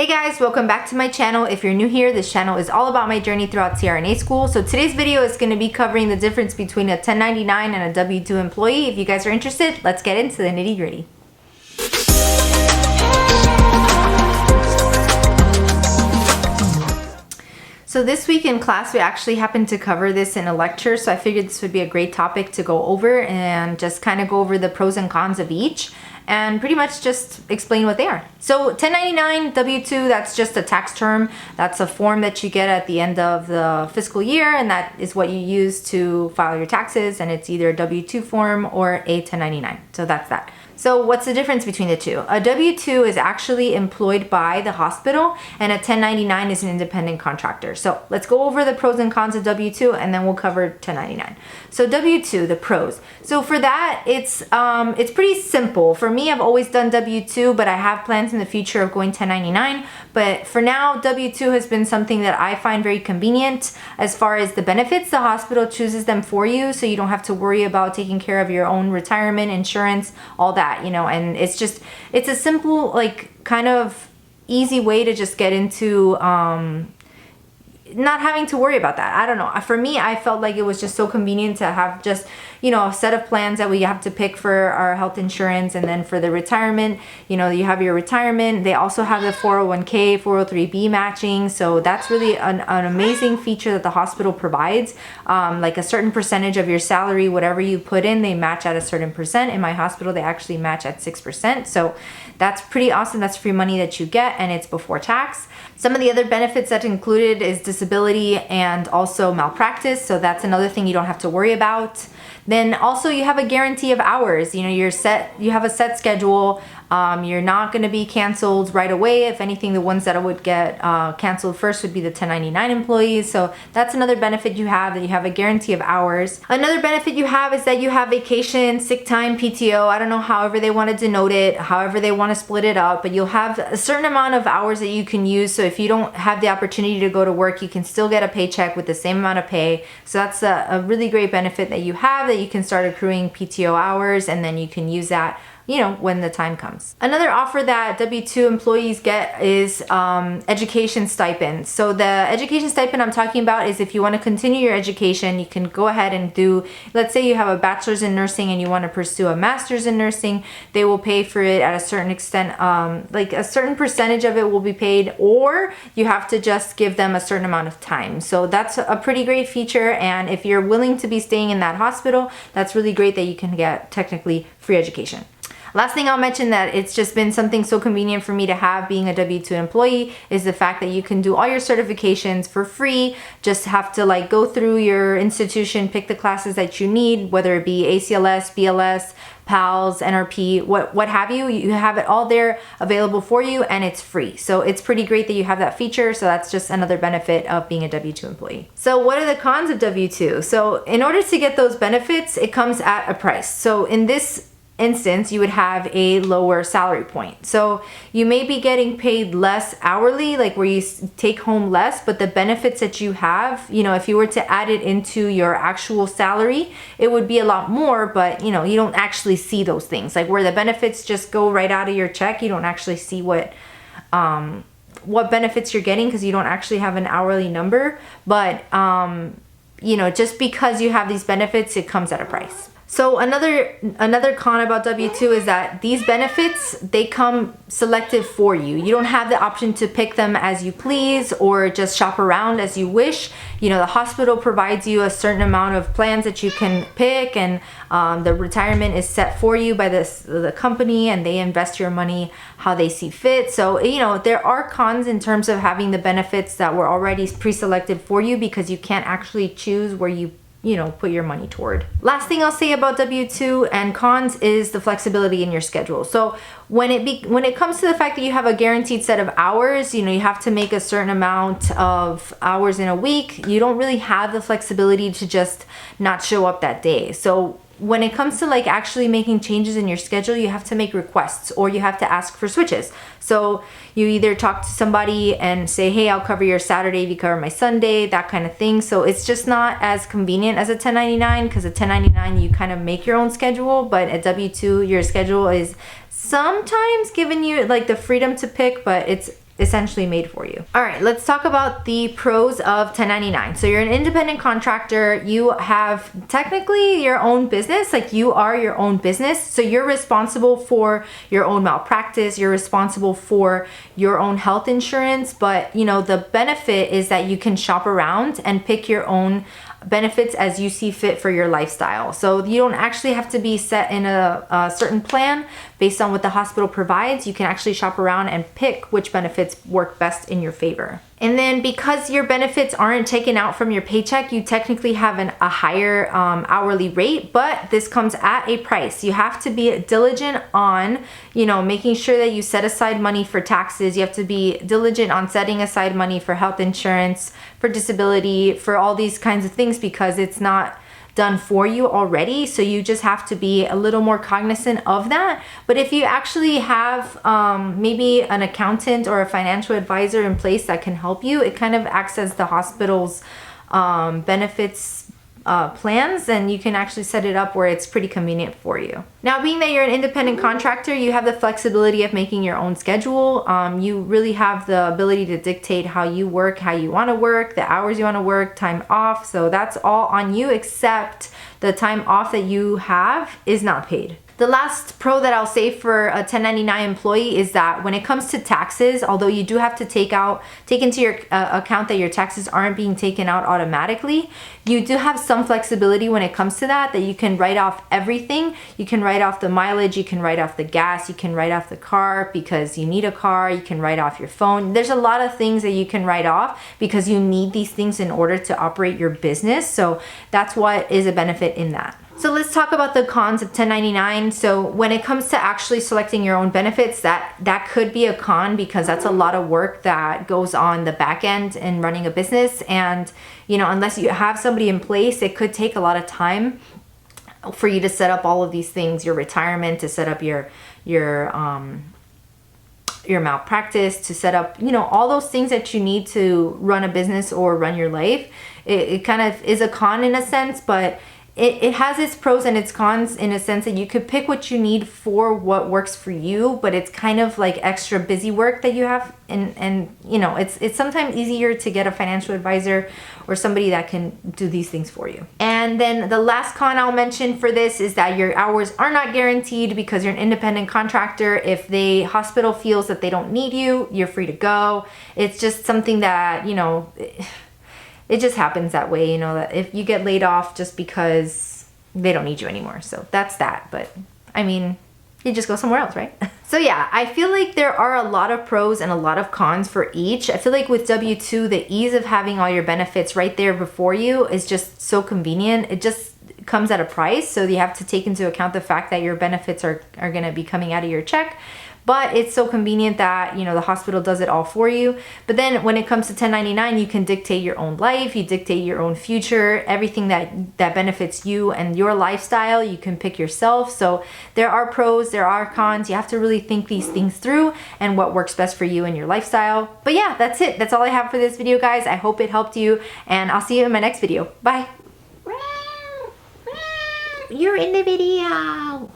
Hey guys, welcome back to my channel. If you're new here, this channel is all about my journey throughout CRNA school. So today's video is going to be covering the difference between a 1099 and a W-2 employee. If you guys are interested, let's get into the nitty-gritty. So this week in class, we actually happened to cover this in a lecture, so I figured this would be a great topic to go over and just kind of go over the pros and cons of each and pretty much just explain what they are. So 1099 W-2, that's just a tax term. That's a form that you get at the end of the fiscal year, and that is what you use to file your taxes, and it's either a W-2 form or a 1099. So that's that. So what's the difference between the two? A W-2 is actually employed by the hospital, and a 1099 is an independent contractor. So let's go over the pros and cons of W-2, and then we'll cover 1099. So W-2, the pros. So for that, it's pretty simple. For me, I've always done W-2, but I have plans in the future of going 1099. But for now, W-2 has been something that I find very convenient. As far as the benefits, the hospital chooses them for you, so you don't have to worry about taking care of your own retirement, insurance, all that, you know. And it's a simple, like, kind of easy way to just get into not having to worry about that. I don't know. For me, I felt like it was just so convenient to have just, you know, a set of plans that we have to pick for our health insurance, and then for the retirement, you know, you have your retirement. They also have the 401k, 403b matching. So that's really an amazing feature that the hospital provides. Like a certain percentage of your salary, whatever you put in, they match at a certain percent. In my hospital, they actually match at 6%. So that's pretty awesome. That's free money that you get, and it's before tax. Some of the other benefits that included is disability and also malpractice. So that's another thing you don't have to worry about. Then also you have a guarantee of hours. You know, you have a set schedule. You're not going to be canceled right away. If anything, the ones that would get canceled first would be the 1099 employees. So that's another benefit you have, that you have a guarantee of hours. Another benefit you have is that you have vacation, sick time, PTO. I don't know, however they want to denote it, however they want to split it up, but you'll have a certain amount of hours that you can use. So if you don't have the opportunity to go to work, you can still get a paycheck with the same amount of pay. So that's a really great benefit that you have, that you can start accruing PTO hours, and then you can use that, you know, when the time comes. Another offer that W-2 employees get is education stipend. So the education stipend I'm talking about is if you want to continue your education, you can go ahead and do, let's say you have a bachelor's in nursing and you want to pursue a master's in nursing, they will pay for it at a certain extent, like a certain percentage of it will be paid, or you have to just give them a certain amount of time. So that's a pretty great feature, and if you're willing to be staying in that hospital, that's really great that you can get technically free education. Last thing I'll mention, that it's just been something so convenient for me to have being a W-2 employee, is the fact that you can do all your certifications for free. Just have to like go through your institution, pick the classes that you need, whether it be ACLS, BLS, PALS, NRP, what have you. You have it all there available for you, and it's free. So it's pretty great that you have that feature. So that's just another benefit of being a W-2 employee. So what are the cons of W-2? So in order to get those benefits, it comes at a price. So in this instance, you would have a lower salary point. So you may be getting paid less hourly, like where you take home less, but the benefits that you have, you know, if you were to add it into your actual salary, it would be a lot more, but you know, you don't actually see those things. Like where the benefits just go right out of your check, you don't actually see what benefits you're getting, because you don't actually have an hourly number. But you know, just because you have these benefits, it comes at a price. So another con about W-2 is that these benefits, they come selected for you. You don't have the option to pick them as you please or just shop around as you wish. You know, the hospital provides you a certain amount of plans that you can pick, and the retirement is set for you by the company, and they invest your money how they see fit. So, you know, there are cons in terms of having the benefits that were already pre-selected for you, because you can't actually choose where you know, put your money toward. Last thing I'll say about W-2 and cons is the flexibility in your schedule. So when it comes to the fact that you have a guaranteed set of hours, you know, you have to make a certain amount of hours in a week, you don't really have the flexibility to just not show up that day. So when it comes to like actually making changes in your schedule, you have to make requests, or you have to ask for switches. So you either talk to somebody and say, hey, I'll cover your Saturday if you cover my Sunday, that kind of thing. So it's just not as convenient as a 1099, because a 1099, you kind of make your own schedule, but a W-2, your schedule is sometimes giving you like the freedom to pick, but it's essentially made for you. All right, let's talk about the pros of 1099. So you're an independent contractor. You have technically your own business, like you are your own business. So you're responsible for your own malpractice. You're responsible for your own health insurance. But you know, the benefit is that you can shop around and pick your own benefits as you see fit for your lifestyle. So you don't actually have to be set in a certain plan based on what the hospital provides. You can actually shop around and pick which benefits work best in your favor. And then because your benefits aren't taken out from your paycheck, you technically have a higher hourly rate, but this comes at a price. You have to be diligent on, you know, making sure that you set aside money for taxes. You have to be diligent on setting aside money for health insurance, for disability, for all these kinds of things, because it's not done for you already. So you just have to be a little more cognizant of that. But if you actually have maybe an accountant or a financial advisor in place that can help you, it kind of acts as the hospital's benefits plans, and you can actually set it up where it's pretty convenient for you. Now, being that you're an independent contractor, you have the flexibility of making your own schedule. You really have the ability to dictate how you work, how you want to work, the hours you want to work, time off. So that's all on you, except the time off that you have is not paid. The last pro that I'll say for a 1099 employee is that when it comes to taxes, although you do have to take into your account that your taxes aren't being taken out automatically, you do have some flexibility when it comes to that you can write off everything. You can write off the mileage, you can write off the gas, you can write off the car because you need a car, you can write off your phone. There's a lot of things that you can write off because you need these things in order to operate your business. So that's what is a benefit in that. So let's talk about the cons of 1099. So when it comes to actually selecting your own benefits, that could be a con because that's a lot of work that goes on the back end in running a business. And, you know, unless you have somebody in place, it could take a lot of time for you to set up all of these things, your retirement, to set up your malpractice, to set up, you know, all those things that you need to run a business or run your life. It kind of is a con in a sense, but it has its pros and its cons in a sense that you could pick what you need for what works for you, but it's kind of like extra busy work that you have, and you know, it's sometimes easier to get a financial advisor or somebody that can do these things for you. And then the last con I'll mention for this is that your hours are not guaranteed because you're an independent contractor. If the hospital feels that they don't need you, you're free to go. It's just something that, you know, it just happens that way, you know, that if you get laid off just because they don't need you anymore. So that's that. But I mean, you just go somewhere else, right? So yeah, I feel like there are a lot of pros and a lot of cons for each. I feel like with W-2, the ease of having all your benefits right there before you is just so convenient. It just comes at a price. So you have to take into account the fact that your benefits are going to be coming out of your check. But it's so convenient that, you know, the hospital does it all for you. But then when it comes to 1099, you can dictate your own life, you dictate your own future, everything that benefits you and your lifestyle, you can pick yourself. So there are pros, there are cons. You have to really think these things through and what works best for you and your lifestyle. But yeah, that's it. That's all I have for this video, guys. I hope it helped you, and I'll see you in my next video. Bye. You're in the video.